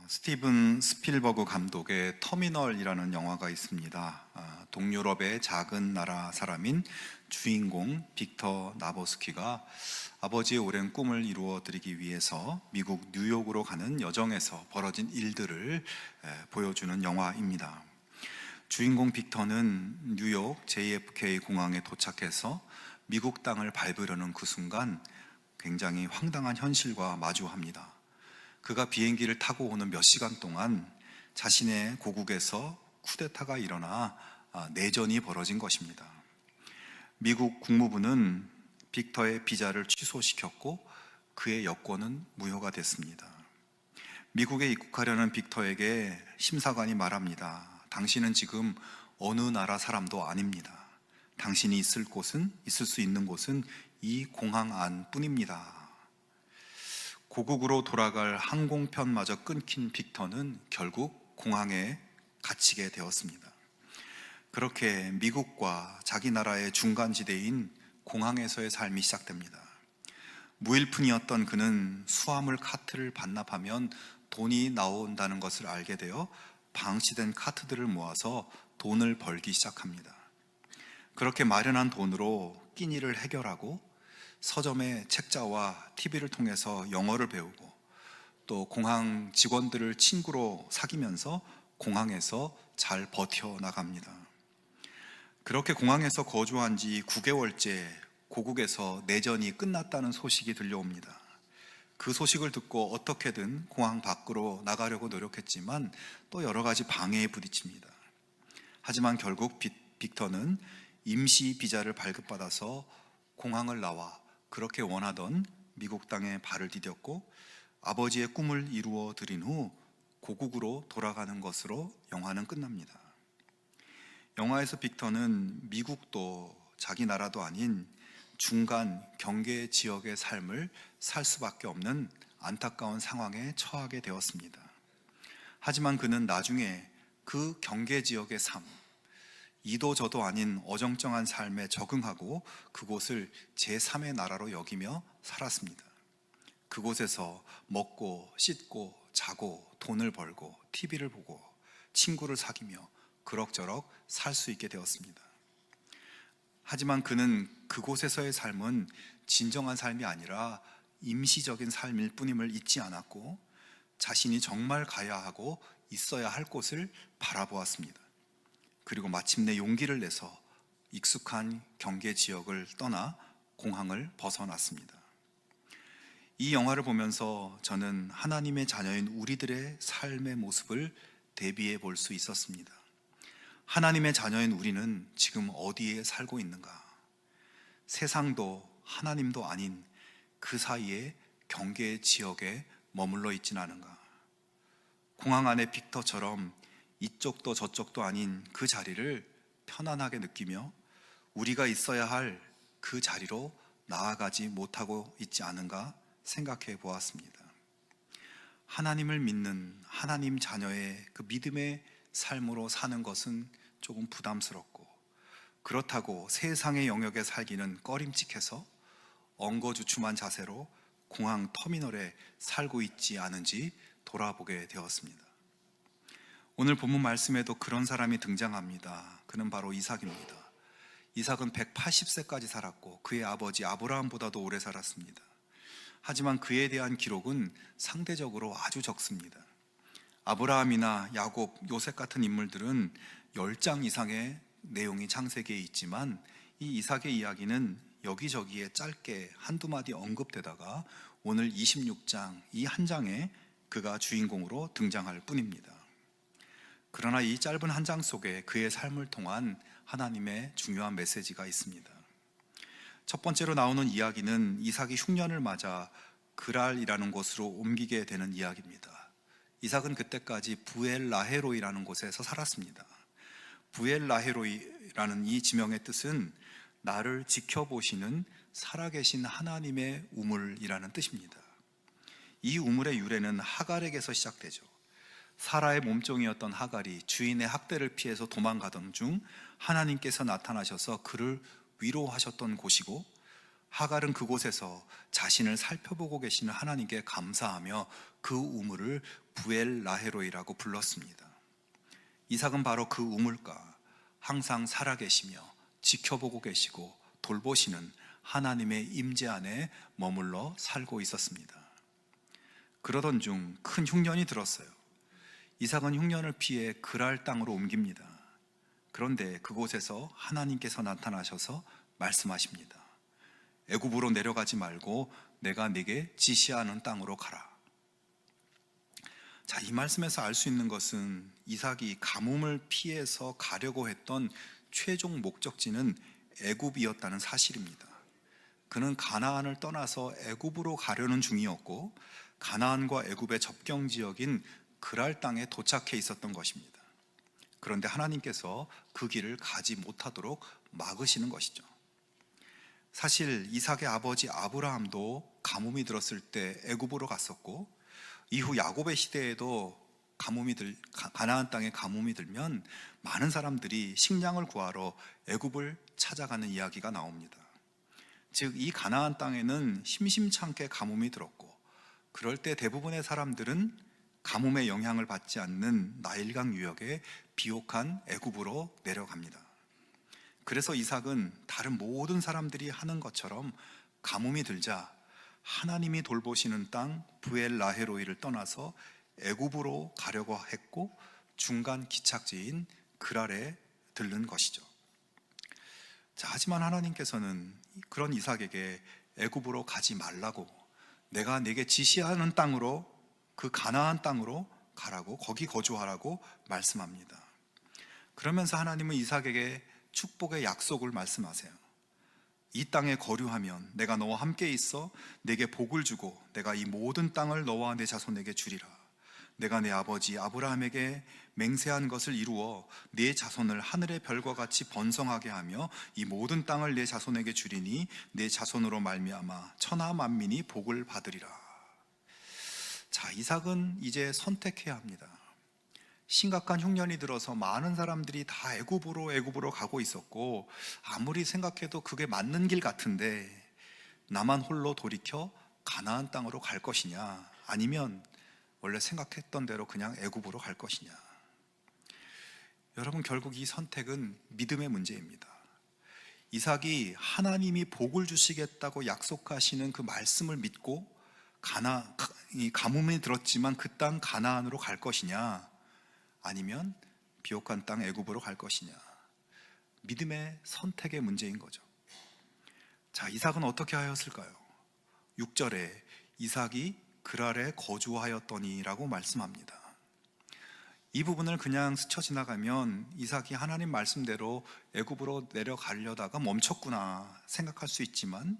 스티븐 스필버그 감독의 터미널이라는 영화가 있습니다. 동유럽의 작은 나라 사람인 주인공 빅터 나보스키가 아버지의 오랜 꿈을 이루어 드리기 위해서 미국 뉴욕으로 가는 여정에서 벌어진 일들을 보여주는 영화입니다. 주인공 빅터는 뉴욕 JFK 공항에 도착해서 미국 땅을 밟으려는 그 순간 굉장히 황당한 현실과 마주합니다. 그가 비행기를 타고 오는 몇 시간 동안 자신의 고국에서 쿠데타가 일어나 내전이 벌어진 것입니다. 미국 국무부는 빅터의 비자를 취소시켰고 그의 여권은 무효가 됐습니다. 미국에 입국하려는 빅터에게 심사관이 말합니다. 당신은 지금 어느 나라 사람도 아닙니다. 당신이 있을 수 있는 곳은 이 공항 안뿐입니다. 고국으로 돌아갈 항공편마저 끊긴 빅터는 결국 공항에 갇히게 되었습니다. 그렇게 미국과 자기 나라의 중간지대인 공항에서의 삶이 시작됩니다. 무일푼이었던 그는 수화물 카트를 반납하면 돈이 나온다는 것을 알게 되어 방치된 카트들을 모아서 돈을 벌기 시작합니다. 그렇게 마련한 돈으로 끼니를 해결하고 서점의 책자와 TV를 통해서 영어를 배우고 또 공항 직원들을 친구로 사귀면서 공항에서 잘 버텨나갑니다. 그렇게 공항에서 거주한 지 9개월째 고국에서 내전이 끝났다는 소식이 들려옵니다. 그 소식을 듣고 어떻게든 공항 밖으로 나가려고 노력했지만 또 여러 가지 방해에 부딪힙니다. 하지만 결국 빅터는 임시 비자를 발급받아서 공항을 나와 그렇게 원하던 미국 땅에 발을 디뎠고 아버지의 꿈을 이루어 드린 후 고국으로 돌아가는 것으로 영화는 끝납니다. 영화에서 빅터는 미국도 자기 나라도 아닌 중간 경계 지역의 삶을 살 수밖에 없는 안타까운 상황에 처하게 되었습니다. 하지만 그는 나중에 그 경계 지역의 삶, 이도 저도 아닌 어정쩡한 삶에 적응하고 그곳을 제3의 나라로 여기며 살았습니다. 그곳에서 먹고 씻고 자고 돈을 벌고 TV를 보고 친구를 사귀며 그럭저럭 살 수 있게 되었습니다. 하지만 그는 그곳에서의 삶은 진정한 삶이 아니라 임시적인 삶일 뿐임을 잊지 않았고 자신이 정말 가야 하고 있어야 할 곳을 바라보았습니다. 그리고 마침내 용기를 내서 익숙한 경계 지역을 떠나 공항을 벗어났습니다. 이 영화를 보면서 저는 하나님의 자녀인 우리들의 삶의 모습을 대비해 볼 수 있었습니다. 하나님의 자녀인 우리는 지금 어디에 살고 있는가? 세상도 하나님도 아닌 그 사이에 경계 지역에 머물러 있진 않은가? 공항 안의 빅터처럼 이쪽도 저쪽도 아닌 그 자리를 편안하게 느끼며 우리가 있어야 할 그 자리로 나아가지 못하고 있지 않은가 생각해 보았습니다. 하나님을 믿는 하나님 자녀의 그 믿음의 삶으로 사는 것은 조금 부담스럽고 그렇다고 세상의 영역에 살기는 꺼림칙해서 엉거주춤한 자세로 공항 터미널에 살고 있지 않은지 돌아보게 되었습니다. 오늘 본문 말씀에도 그런 사람이 등장합니다. 그는 바로 이삭입니다. 이삭은 180세까지 살았고 그의 아버지 아브라함보다도 오래 살았습니다. 하지만 그에 대한 기록은 상대적으로 아주 적습니다. 아브라함이나 야곱, 요셉 같은 인물들은 10장 이상의 내용이 창세기에 있지만 이 이삭의 이야기는 여기저기에 짧게 한두 마디 언급되다가 오늘 26장 이 한 장에 그가 주인공으로 등장할 뿐입니다. 그러나 이 짧은 한 장 속에 그의 삶을 통한 하나님의 중요한 메시지가 있습니다. 첫 번째로 나오는 이야기는 이삭이 흉년을 맞아 그랄이라는 곳으로 옮기게 되는 이야기입니다. 이삭은 그때까지 부엘라헤로이라는 곳에서 살았습니다. 부엘라헤로이라는 이 지명의 뜻은 나를 지켜보시는 살아계신 하나님의 우물이라는 뜻입니다. 이 우물의 유래는 하갈에게서 시작되죠. 사라의 몸종이었던 하갈이 주인의 학대를 피해서 도망가던 중 하나님께서 나타나셔서 그를 위로하셨던 곳이고 하갈은 그곳에서 자신을 살펴보고 계시는 하나님께 감사하며 그 우물을 부엘 라헤로이라고 불렀습니다. 이삭은 바로 그 우물가, 항상 살아계시며 지켜보고 계시고 돌보시는 하나님의 임재 안에 머물러 살고 있었습니다. 그러던 중 큰 흉년이 들었어요. 이삭은 흉년을 피해 그랄 땅으로 옮깁니다. 그런데 그곳에서 하나님께서 나타나셔서 말씀하십니다. 애굽으로 내려가지 말고 내가 네게 지시하는 땅으로 가라. 자, 이 말씀에서 알 수 있는 것은 이삭이 가뭄을 피해서 가려고 했던 최종 목적지는 애굽이었다는 사실입니다. 그는 가나안을 떠나서 애굽으로 가려는 중이었고 가나안과 애굽의 접경 지역인 그랄 땅에 도착해 있었던 것입니다. 그런데 하나님께서 그 길을 가지 못하도록 막으시는 것이죠. 사실 이삭의 아버지 아브라함도 가뭄이 들었을 때 애굽으로 갔었고 이후 야곱의 시대에도 가나안 땅에 가뭄이 들면 많은 사람들이 식량을 구하러 애굽을 찾아가는 이야기가 나옵니다. 즉 이 가나안 땅에는 심심찮게 가뭄이 들었고 그럴 때 대부분의 사람들은 가뭄의 영향을 받지 않는 나일강 유역의 비옥한 애굽으로 내려갑니다. 그래서 이삭은 다른 모든 사람들이 하는 것처럼 가뭄이 들자 하나님이 돌보시는 땅 부엘 라헤로이를 떠나서 애굽으로 가려고 했고 중간 기착지인 그랄에 들른 것이죠. 자, 하지만 하나님께서는 그런 이삭에게 애굽으로 가지 말라고, 내가 네게 지시하는 땅으로, 그 가나안 땅으로 가라고, 거기 거주하라고 말씀합니다. 그러면서 하나님은 이삭에게 축복의 약속을 말씀하세요. 이 땅에 거류하면 내가 너와 함께 있어 내게 복을 주고 내가 이 모든 땅을 너와 내 자손에게 주리라. 내가 내 아버지 아브라함에게 맹세한 것을 이루어 네 자손을 하늘의 별과 같이 번성하게 하며 이 모든 땅을 내 자손에게 주리니 내 자손으로 말미암아 천하 만민이 복을 받으리라. 자, 이삭은 이제 선택해야 합니다. 심각한 흉년이 들어서 많은 사람들이 다 애굽으로 가고 있었고 아무리 생각해도 그게 맞는 길 같은데 나만 홀로 돌이켜 가나안 땅으로 갈 것이냐, 아니면 원래 생각했던 대로 그냥 애굽으로 갈 것이냐. 여러분, 결국 이 선택은 믿음의 문제입니다. 이삭이 하나님이 복을 주시겠다고 약속하시는 그 말씀을 믿고 가뭄이 들었지만 그 땅 가나안으로 갈 것이냐, 아니면 비옥한 땅 애굽으로 갈 것이냐. 믿음의 선택의 문제인 거죠. 자, 이삭은 어떻게 하였을까요? 6절에 이삭이 그랄에 거주하였더니라고 말씀합니다. 이 부분을 그냥 스쳐 지나가면 이삭이 하나님 말씀대로 애굽으로 내려가려다가 멈췄구나 생각할 수 있지만,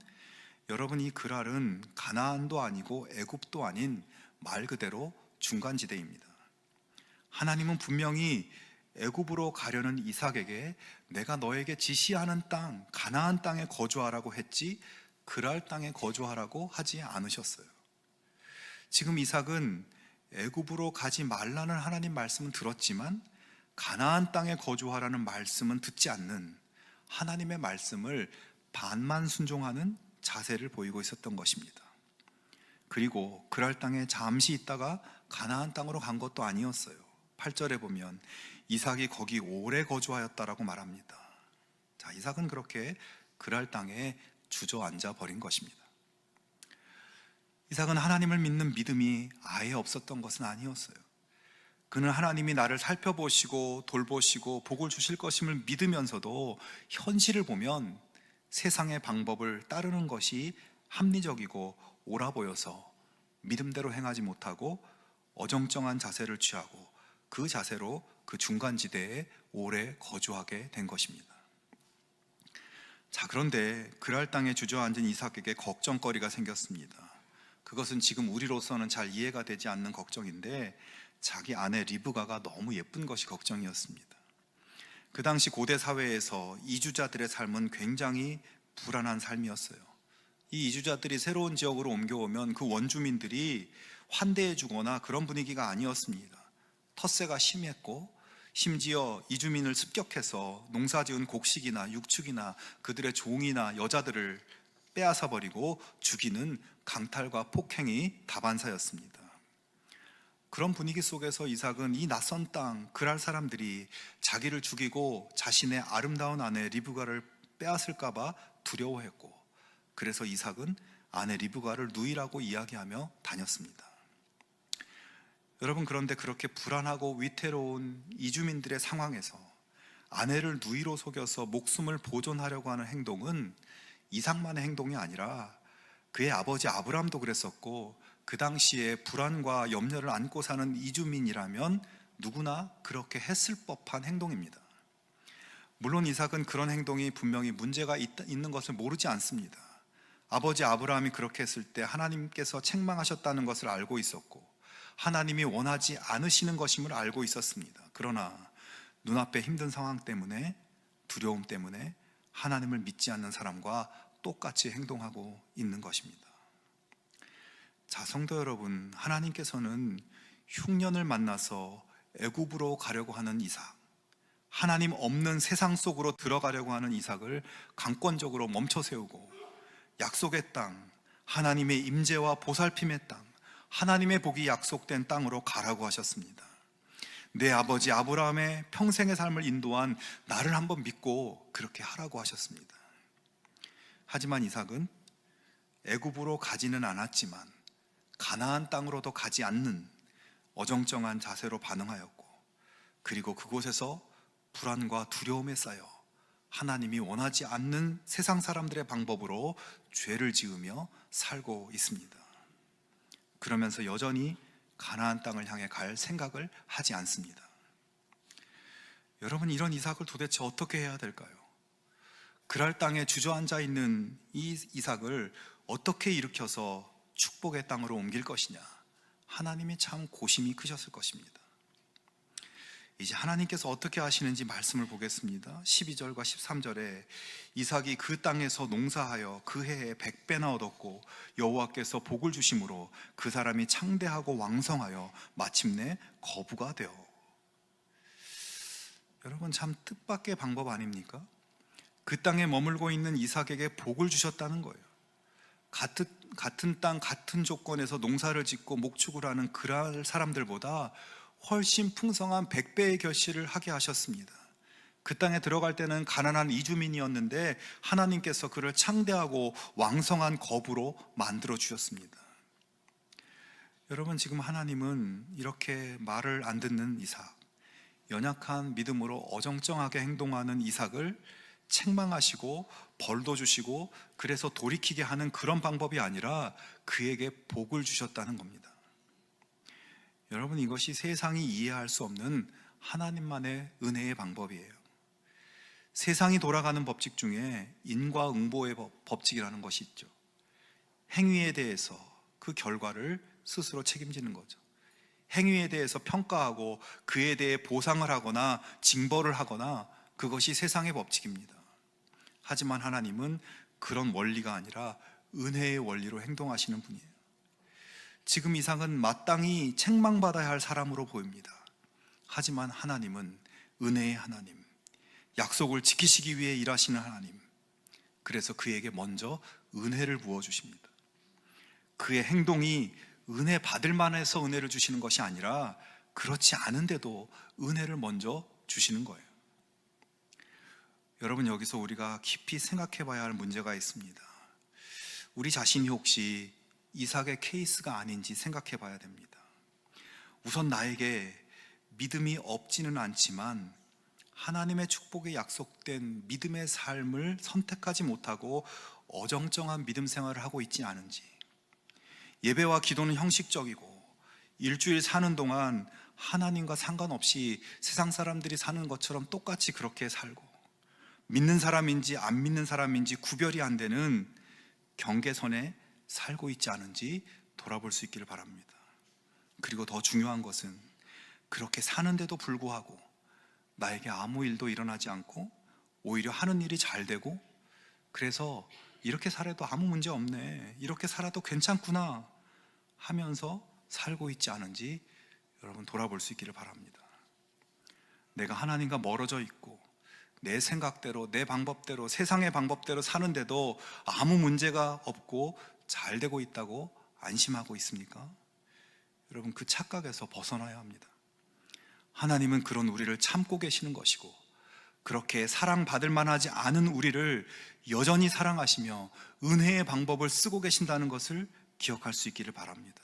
여러분, 이 그랄은 가나안도 아니고 애굽도 아닌 말 그대로 중간지대입니다. 하나님은 분명히 애굽으로 가려는 이삭에게 내가 너에게 지시하는 땅 가나안 땅에 거주하라고 했지 그랄 땅에 거주하라고 하지 않으셨어요. 지금 이삭은 애굽으로 가지 말라는 하나님 말씀은 들었지만 가나안 땅에 거주하라는 말씀은 듣지 않는, 하나님의 말씀을 반만 순종하는 자세를 보이고 있었던 것입니다. 그리고 그랄 땅에 잠시 있다가 가나안 땅으로 간 것도 아니었어요. 8절에 보면 이삭이 거기 오래 거주하였다라고 말합니다. 자, 이삭은 그렇게 그랄 땅에 주저앉아 버린 것입니다. 이삭은 하나님을 믿는 믿음이 아예 없었던 것은 아니었어요. 그는 하나님이 나를 살펴보시고 돌보시고 복을 주실 것임을 믿으면서도 현실을 보면 세상의 방법을 따르는 것이 합리적이고 옳아 보여서 믿음대로 행하지 못하고 어정쩡한 자세를 취하고 그 자세로 그 중간지대에 오래 거주하게 된 것입니다. 자, 그런데 그랄 땅에 주저앉은 이삭에게 걱정거리가 생겼습니다. 그것은 지금 우리로서는 잘 이해가 되지 않는 걱정인데 자기 아내 리브가가 너무 예쁜 것이 걱정이었습니다. 그 당시 고대 사회에서 이주자들의 삶은 굉장히 불안한 삶이었어요. 이 이주자들이 새로운 지역으로 옮겨오면 그 원주민들이 환대해 주거나 그런 분위기가 아니었습니다. 텃세가 심했고 심지어 이주민을 습격해서 농사지은 곡식이나 육축이나 그들의 종이나 여자들을 빼앗아 버리고 죽이는 강탈과 폭행이 다반사였습니다. 그런 분위기 속에서 이삭은 이 낯선 땅 그랄 사람들이 자기를 죽이고 자신의 아름다운 아내 리브가를 빼앗을까 봐 두려워했고, 그래서 이삭은 아내 리브가를 누이라고 이야기하며 다녔습니다. 여러분, 그런데 그렇게 불안하고 위태로운 이주민들의 상황에서 아내를 누이로 속여서 목숨을 보존하려고 하는 행동은 이삭만의 행동이 아니라 그의 아버지 아브라함도 그랬었고, 그 당시에 불안과 염려를 안고 사는 이주민이라면 누구나 그렇게 했을 법한 행동입니다. 물론 이삭은 그런 행동이 분명히 문제가 있는 것을 모르지 않습니다. 아버지 아브라함이 그렇게 했을 때 하나님께서 책망하셨다는 것을 알고 있었고, 하나님이 원하지 않으시는 것임을 알고 있었습니다. 그러나 눈앞에 힘든 상황 때문에, 두려움 때문에 하나님을 믿지 않는 사람과 똑같이 행동하고 있는 것입니다. 자, 성도 여러분, 하나님께서는 흉년을 만나서 애굽으로 가려고 하는 이삭, 하나님 없는 세상 속으로 들어가려고 하는 이삭을 강권적으로 멈춰 세우고 약속의 땅, 하나님의 임재와 보살핌의 땅, 하나님의 복이 약속된 땅으로 가라고 하셨습니다. 내 아버지 아브라함의 평생의 삶을 인도한 나를 한번 믿고 그렇게 하라고 하셨습니다. 하지만 이삭은 애굽으로 가지는 않았지만 가나안 땅으로도 가지 않는 어정쩡한 자세로 반응하였고, 그리고 그곳에서 불안과 두려움에 쌓여 하나님이 원하지 않는 세상 사람들의 방법으로 죄를 지으며 살고 있습니다. 그러면서 여전히 가나안 땅을 향해 갈 생각을 하지 않습니다. 여러분, 이런 이삭을 도대체 어떻게 해야 될까요? 그랄 땅에 주저앉아 있는 이 이삭을 어떻게 일으켜서 축복의 땅으로 옮길 것이냐, 하나님이 참 고심이 크셨을 것입니다. 이제 하나님께서 어떻게 하시는지 말씀을 보겠습니다. 12절과 13절에 이삭이 그 땅에서 농사하여 그 해에 100배나 얻었고 여호와께서 복을 주심으로 그 사람이 창대하고 왕성하여 마침내 거부가 되어. 여러분, 참 뜻밖의 방법 아닙니까? 그 땅에 머물고 있는 이삭에게 복을 주셨다는 거예요. 같은 땅, 같은 조건에서 농사를 짓고 목축을 하는 그랄 사람들보다 훨씬 풍성한 100배의 결실을 하게 하셨습니다. 그 땅에 들어갈 때는 가난한 이주민이었는데 하나님께서 그를 창대하고 왕성한 거부로 만들어 주셨습니다. 여러분, 지금 하나님은 이렇게 말을 안 듣는 이삭, 연약한 믿음으로 어정쩡하게 행동하는 이삭을 책망하시고 벌도 주시고 그래서 돌이키게 하는 그런 방법이 아니라 그에게 복을 주셨다는 겁니다. 여러분, 이것이 세상이 이해할 수 없는 하나님만의 은혜의 방법이에요. 세상이 돌아가는 법칙 중에 인과응보의 법칙이라는 것이 있죠. 행위에 대해서 그 결과를 스스로 책임지는 거죠. 행위에 대해서 평가하고 그에 대해 보상을 하거나 징벌을 하거나, 그것이 세상의 법칙입니다. 하지만 하나님은 그런 원리가 아니라 은혜의 원리로 행동하시는 분이에요. 지금 이삭은 마땅히 책망받아야 할 사람으로 보입니다. 하지만 하나님은 은혜의 하나님, 약속을 지키시기 위해 일하시는 하나님, 그래서 그에게 먼저 은혜를 부어주십니다. 그의 행동이 은혜 받을 만해서 은혜를 주시는 것이 아니라 그렇지 않은데도 은혜를 먼저 주시는 거예요. 여러분, 여기서 우리가 깊이 생각해 봐야 할 문제가 있습니다. 우리 자신이 혹시 이삭의 케이스가 아닌지 생각해 봐야 됩니다. 우선 나에게 믿음이 없지는 않지만 하나님의 축복에 약속된 믿음의 삶을 선택하지 못하고 어정쩡한 믿음 생활을 하고 있지 않은지, 예배와 기도는 형식적이고 일주일 사는 동안 하나님과 상관없이 세상 사람들이 사는 것처럼 똑같이 그렇게 살고, 믿는 사람인지 안 믿는 사람인지 구별이 안 되는 경계선에 살고 있지 않은지 돌아볼 수 있기를 바랍니다. 그리고 더 중요한 것은 그렇게 사는데도 불구하고 나에게 아무 일도 일어나지 않고 오히려 하는 일이 잘 되고, 그래서 이렇게 살아도 아무 문제 없네, 이렇게 살아도 괜찮구나 하면서 살고 있지 않은지 여러분 돌아볼 수 있기를 바랍니다. 내가 하나님과 멀어져 있고 내 생각대로, 내 방법대로, 세상의 방법대로 사는데도 아무 문제가 없고 잘 되고 있다고 안심하고 있습니까? 여러분, 그 착각에서 벗어나야 합니다. 하나님은 그런 우리를 참고 계시는 것이고, 그렇게 사랑받을 만하지 않은 우리를 여전히 사랑하시며 은혜의 방법을 쓰고 계신다는 것을 기억할 수 있기를 바랍니다.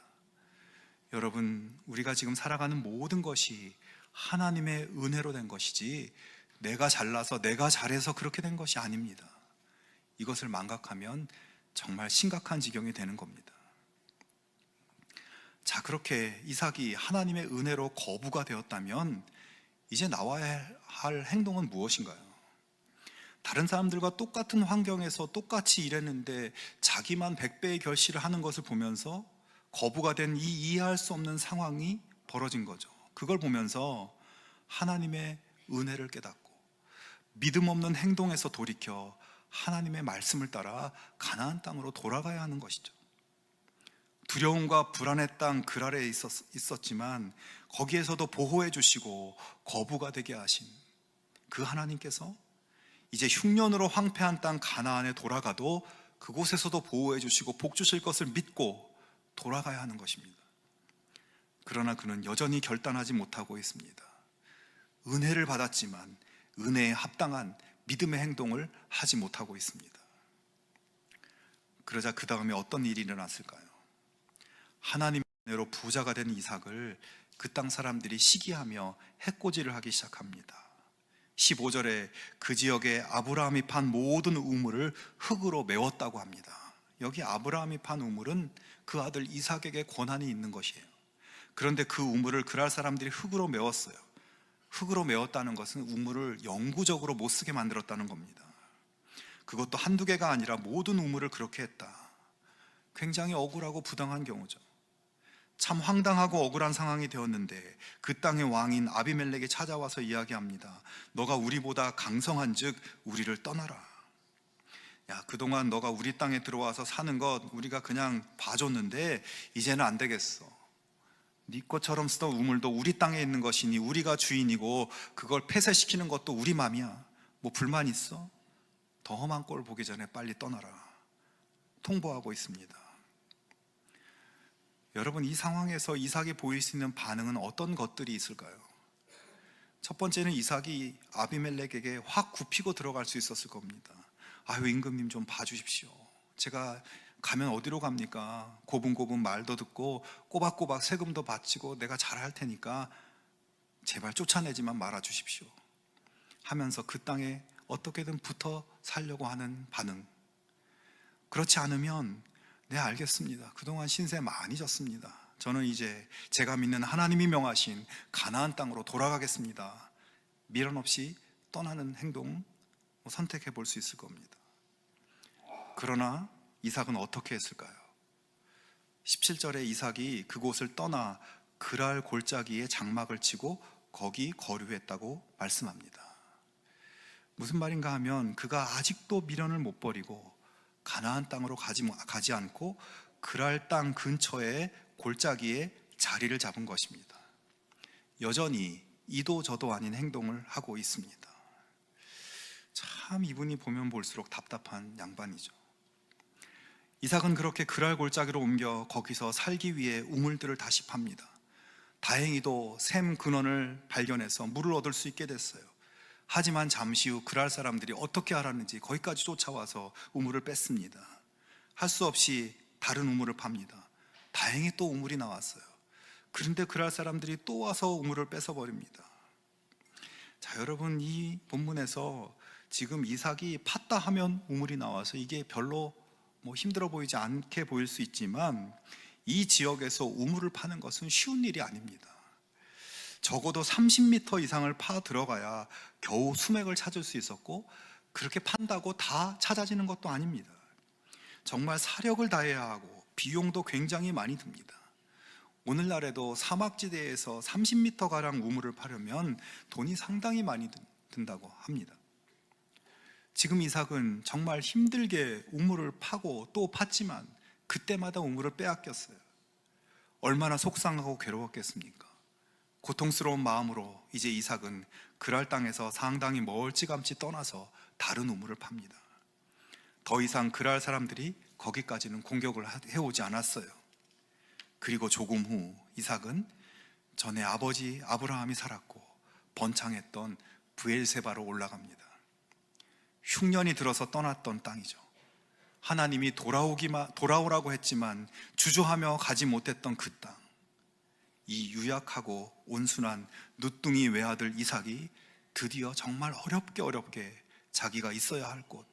여러분, 우리가 지금 살아가는 모든 것이 하나님의 은혜로 된 것이지 내가 잘나서 내가 잘해서 그렇게 된 것이 아닙니다. 이것을 망각하면 정말 심각한 지경이 되는 겁니다. 자, 그렇게 이삭이 하나님의 은혜로 거부가 되었다면 이제 나와야 할 행동은 무엇인가요? 다른 사람들과 똑같은 환경에서 똑같이 일했는데 자기만 100배의 결실을 하는 것을 보면서 거부가 된 이 이해할 수 없는 상황이 벌어진 거죠. 그걸 보면서 하나님의 은혜를 깨닫고 믿음 없는 행동에서 돌이켜 하나님의 말씀을 따라 가나안 땅으로 돌아가야 하는 것이죠. 두려움과 불안의 땅 그랄에 있었지만 거기에서도 보호해 주시고 거부가 되게 하신 그 하나님께서 이제 흉년으로 황폐한 땅 가나안에 돌아가도 그곳에서도 보호해 주시고 복 주실 것을 믿고 돌아가야 하는 것입니다. 그러나 그는 여전히 결단하지 못하고 있습니다. 은혜를 받았지만 은혜에 합당한 믿음의 행동을 하지 못하고 있습니다. 그러자 그 다음에 어떤 일이 일어났을까요? 하나님의 은혜로 부자가 된 이삭을 그 땅 사람들이 시기하며 해코지를 하기 시작합니다. 15절에 그 지역에 아브라함이 판 모든 우물을 흙으로 메웠다고 합니다. 여기 아브라함이 판 우물은 그 아들 이삭에게 권한이 있는 것이에요. 그런데 그 우물을 그랄 사람들이 흙으로 메웠어요. 흙으로 메웠다는 것은 우물을 영구적으로 못 쓰게 만들었다는 겁니다. 그것도 한두 개가 아니라 모든 우물을 그렇게 했다. 굉장히 억울하고 부당한 경우죠. 참 황당하고 억울한 상황이 되었는데 그 땅의 왕인 아비멜렉이 찾아와서 이야기합니다. 너가 우리보다 강성한 즉 우리를 떠나라. 야, 그동안 너가 우리 땅에 들어와서 사는 것 우리가 그냥 봐줬는데 이제는 안 되겠어. 네 것처럼 쓰던 우물도 우리 땅에 있는 것이니 우리가 주인이고 그걸 폐쇄시키는 것도 우리 맘이야. 뭐 불만 있어? 더 험한 꼴 보기 전에 빨리 떠나라. 통보하고 있습니다. 여러분, 이 상황에서 이삭이 보일 수 있는 반응은 어떤 것들이 있을까요? 첫 번째는 이삭이 아비멜렉에게 확 굽히고 들어갈 수 있었을 겁니다. 아유, 임금님 좀 봐주십시오. 제가 가면 어디로 갑니까? 고분고분 말도 듣고 꼬박꼬박 세금도 바치고 내가 잘할 테니까 제발 쫓아내지만 말아 주십시오 하면서 그 땅에 어떻게든 붙어 살려고 하는 반응. 그렇지 않으면 네, 알겠습니다. 그동안 신세 많이 졌습니다. 저는 이제 제가 믿는 하나님이 명하신 가나안 땅으로 돌아가겠습니다. 미련 없이 떠나는 행동 선택해 볼 수 있을 겁니다. 그러나 이삭은 어떻게 했을까요? 17절에 이삭이 그곳을 떠나 그랄 골짜기에 장막을 치고 거기 거류했다고 말씀합니다. 무슨 말인가 하면 그가 아직도 미련을 못 버리고 가나안 땅으로 가지 않고 그랄 땅 근처에 골짜기에 자리를 잡은 것입니다. 여전히 이도 저도 아닌 행동을 하고 있습니다. 참 이분이 보면 볼수록 답답한 양반이죠. 이삭은 그렇게 그랄 골짜기로 옮겨 거기서 살기 위해 우물들을 다시 팝니다. 다행히도 샘 근원을 발견해서 물을 얻을 수 있게 됐어요. 하지만 잠시 후 그랄 사람들이 어떻게 알았는지 거기까지 쫓아와서 우물을 뺐습니다. 할 수 없이 다른 우물을 팝니다. 다행히 또 우물이 나왔어요. 그런데 그랄 사람들이 또 와서 우물을 뺏어버립니다. 자, 여러분, 이 본문에서 지금 이삭이 팠다 하면 우물이 나와서 이게 별로 힘들어 보이지 않게 보일 수 있지만 이 지역에서 우물을 파는 것은 쉬운 일이 아닙니다. 적어도 30m 이상을 파 들어가야 겨우 수맥을 찾을 수 있었고 그렇게 판다고 다 찾아지는 것도 아닙니다. 정말 사력을 다해야 하고 비용도 굉장히 많이 듭니다. 오늘날에도 사막지대에서 30m가량 우물을 파려면 돈이 상당히 많이 든다고 합니다. 지금 이삭은 정말 힘들게 우물을 파고 또 팠지만 그때마다 우물을 빼앗겼어요. 얼마나 속상하고 괴로웠겠습니까? 고통스러운 마음으로 이제 이삭은 그랄 땅에서 상당히 멀찌감치 떠나서 다른 우물을 팝니다. 더 이상 그랄 사람들이 거기까지는 공격을 해오지 않았어요. 그리고 조금 후 이삭은 전에 아버지 아브라함이 살았고 번창했던 브엘세바로 올라갑니다. 흉년이 들어서 떠났던 땅이죠. 하나님이 돌아오라고 했지만 주저하며 가지 못했던 그 땅. 이 유약하고 온순한 늦둥이 외아들 이삭이 드디어 정말 어렵게 자기가 있어야 할 곳,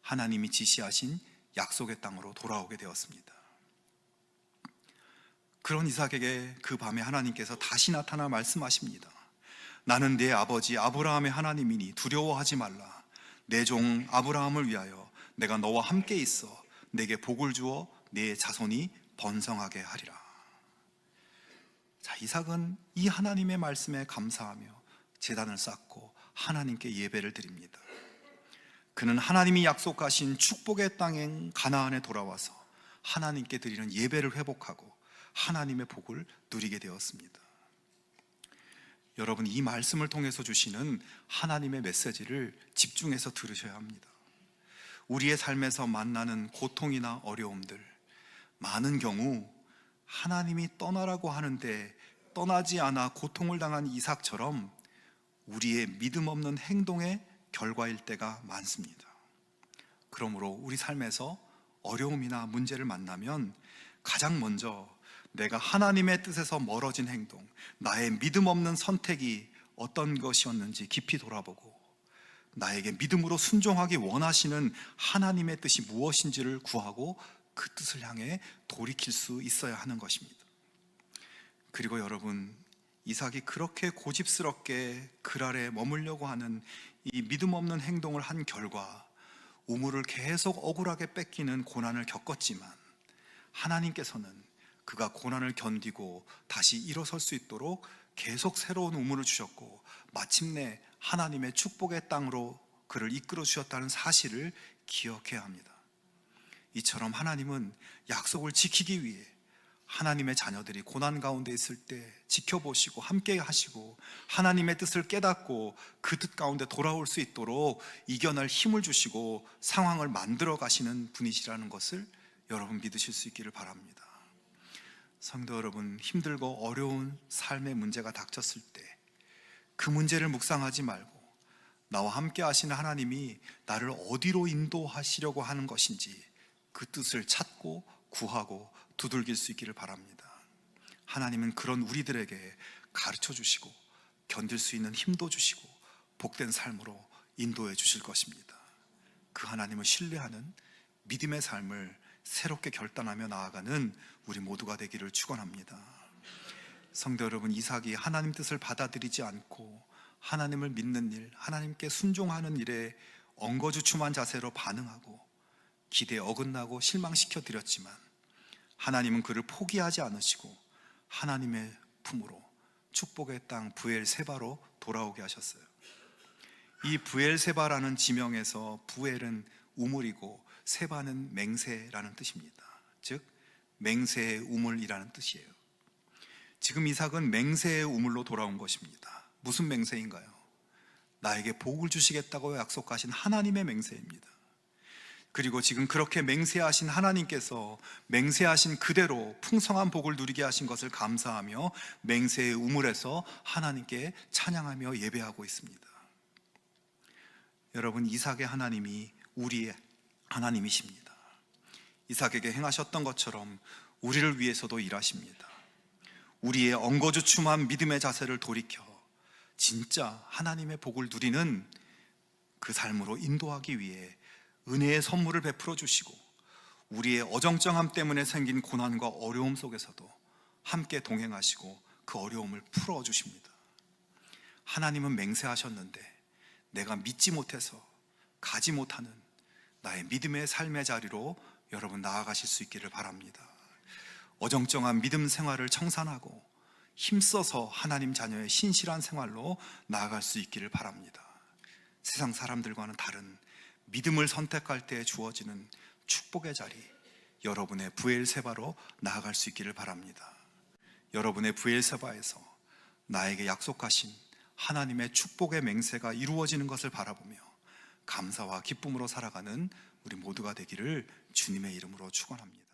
하나님이 지시하신 약속의 땅으로 돌아오게 되었습니다. 그런 이삭에게 그 밤에 하나님께서 다시 나타나 말씀하십니다. 나는 네 아버지 아브라함의 하나님이니 두려워하지 말라. 내 종 아브라함을 위하여 내가 너와 함께 있어 내게 복을 주어 네 자손이 번성하게 하리라. 자, 이삭은 이 하나님의 말씀에 감사하며 제단을 쌓고 하나님께 예배를 드립니다. 그는 하나님이 약속하신 축복의 땅인 가나안에 돌아와서 하나님께 드리는 예배를 회복하고 하나님의 복을 누리게 되었습니다. 여러분, 이 말씀을 통해서 주시는 하나님의 메시지를 집중해서 들으셔야 합니다. 우리의 삶에서 만나는 고통이나 어려움들, 많은 경우 하나님이 떠나라고 하는데 떠나지 않아 고통을 당한 이삭처럼 우리의 믿음 없는 행동의 결과일 때가 많습니다. 그러므로 우리 삶에서 어려움이나 문제를 만나면 가장 먼저 내가 하나님의 뜻에서 멀어진 행동, 나의 믿음 없는 선택이 어떤 것이었는지 깊이 돌아보고 나에게 믿음으로 순종하기 원하시는 하나님의 뜻이 무엇인지를 구하고 그 뜻을 향해 돌이킬 수 있어야 하는 것입니다. 그리고 여러분, 이삭이 그렇게 고집스럽게 글 아래 머물려고 하는 이 믿음 없는 행동을 한 결과 우물을 계속 억울하게 뺏기는 고난을 겪었지만 하나님께서는 그가 고난을 견디고 다시 일어설 수 있도록 계속 새로운 우물을 주셨고 마침내 하나님의 축복의 땅으로 그를 이끌어 주셨다는 사실을 기억해야 합니다. 이처럼 하나님은 약속을 지키기 위해 하나님의 자녀들이 고난 가운데 있을 때 지켜보시고 함께 하시고 하나님의 뜻을 깨닫고 그 뜻 가운데 돌아올 수 있도록 이겨낼 힘을 주시고 상황을 만들어 가시는 분이시라는 것을 여러분 믿으실 수 있기를 바랍니다. 성도 여러분, 힘들고 어려운 삶의 문제가 닥쳤을 때 그 문제를 묵상하지 말고 나와 함께 하시는 하나님이 나를 어디로 인도하시려고 하는 것인지 그 뜻을 찾고 구하고 두들길 수 있기를 바랍니다. 하나님은 그런 우리들에게 가르쳐 주시고 견딜 수 있는 힘도 주시고 복된 삶으로 인도해 주실 것입니다. 그 하나님을 신뢰하는 믿음의 삶을 새롭게 결단하며 나아가는 우리 모두가 되기를 축원합니다. 성도 여러분, 이삭이 하나님 뜻을 받아들이지 않고 하나님을 믿는 일, 하나님께 순종하는 일에 엉거주춤한 자세로 반응하고 기대에 어긋나고 실망시켜 드렸지만 하나님은 그를 포기하지 않으시고 하나님의 품으로 축복의 땅 브엘세바로 돌아오게 하셨어요. 이 브엘세바라는 지명에서 부엘은 우물이고 세바는 맹세라는 뜻입니다. 즉 맹세의 우물이라는 뜻이에요. 지금 이삭은 맹세의 우물로 돌아온 것입니다. 무슨 맹세인가요? 나에게 복을 주시겠다고 약속하신 하나님의 맹세입니다. 그리고 지금 그렇게 맹세하신 하나님께서 맹세하신 그대로 풍성한 복을 누리게 하신 것을 감사하며 맹세의 우물에서 하나님께 찬양하며 예배하고 있습니다. 여러분, 이삭의 하나님이 우리의 하나님이십니다. 이삭에게 행하셨던 것처럼 우리를 위해서도 일하십니다. 우리의 엉거주춤한 믿음의 자세를 돌이켜 진짜 하나님의 복을 누리는 그 삶으로 인도하기 위해 은혜의 선물을 베풀어 주시고 우리의 어정쩡함 때문에 생긴 고난과 어려움 속에서도 함께 동행하시고 그 어려움을 풀어 주십니다. 하나님은 맹세하셨는데 내가 믿지 못해서 가지 못하는 나의 믿음의 삶의 자리로 여러분 나아가실 수 있기를 바랍니다. 어정쩡한 믿음 생활을 청산하고 힘써서 하나님 자녀의 신실한 생활로 나아갈 수 있기를 바랍니다. 세상 사람들과는 다른 믿음을 선택할 때 주어지는 축복의 자리, 여러분의 브엘세바로 나아갈 수 있기를 바랍니다. 여러분의 브엘세바에서 나에게 약속하신 하나님의 축복의 맹세가 이루어지는 것을 바라보며 감사와 기쁨으로 살아가는 우리 모두가 되기를 주님의 이름으로 축원합니다.